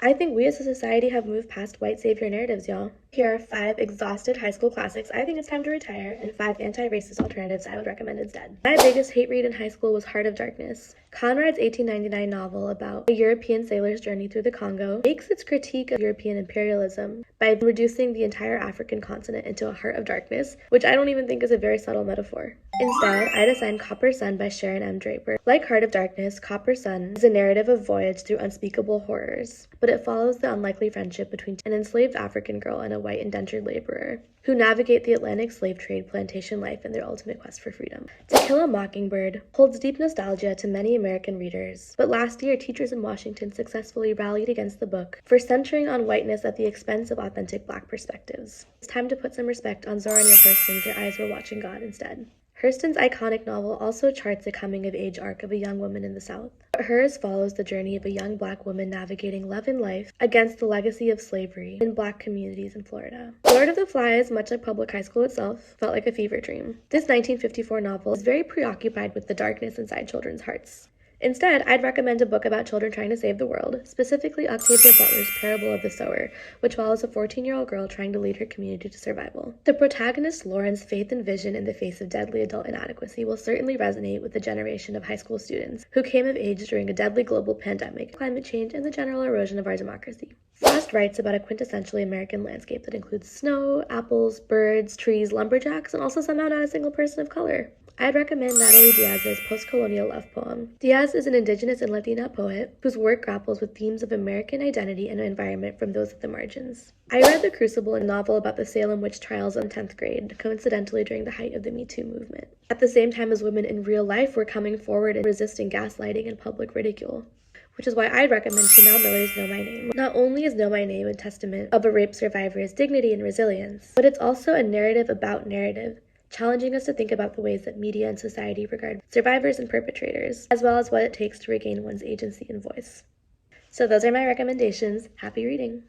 I think we as a society have moved past white savior narratives, y'all. Here are 5 exhausted high school classics I think it's time to retire, and 5 anti-racist alternatives I would recommend instead. My biggest hate read in high school was Heart of Darkness. Conrad's 1899 novel about a European sailor's journey through the Congo makes its critique of European imperialism by reducing the entire African continent into a heart of darkness, which I don't even think is a very subtle metaphor. Instead, I'd assign Copper Sun by Sharon M. Draper. Like Heart of Darkness, Copper Sun is a narrative of voyage through unspeakable horrors, but it follows the unlikely friendship between an enslaved African girl and a white indentured laborer who navigate the Atlantic slave trade plantation life in their ultimate quest for freedom. To Kill a Mockingbird holds deep nostalgia to many American readers, but last year teachers in Washington successfully rallied against the book for centering on whiteness at the expense of authentic Black perspectives. It's time to put some respect on Zora Neale Hurston's Your Eyes Were Watching God instead. Hurston's iconic novel also charts a coming-of-age arc of a young woman in the South. But hers follows the journey of a young Black woman navigating love and life against the legacy of slavery in Black communities in Florida. Lord of the Flies, much like public high school itself, felt like a fever dream. This 1954 novel is very preoccupied with the darkness inside children's hearts. Instead, I'd recommend a book about children trying to save the world, specifically Octavia Butler's Parable of the Sower, which follows a 14-year-old girl trying to lead her community to survival. The protagonist Lauren's faith and vision in the face of deadly adult inadequacy will certainly resonate with the generation of high school students who came of age during a deadly global pandemic, climate change, and the general erosion of our democracy. Frost writes about a quintessentially American landscape that includes snow, apples, birds, trees, lumberjacks, and also somehow not a single person of color. I'd recommend Natalie Diaz's post-colonial love poem. Diaz is an Indigenous and Latina poet whose work grapples with themes of American identity and environment from those at the margins. I read The Crucible, a novel about the Salem witch trials in 10th grade, coincidentally during the height of the Me Too movement, at the same time as women in real life were coming forward and resisting gaslighting and public ridicule. Which is why I'd recommend Chanel Miller's Know My Name. Not only is Know My Name a testament of a rape survivor's dignity and resilience, but it's also a narrative about narrative, challenging us to think about the ways that media and society regard survivors and perpetrators, as well as what it takes to regain one's agency and voice. So those are my recommendations. Happy reading!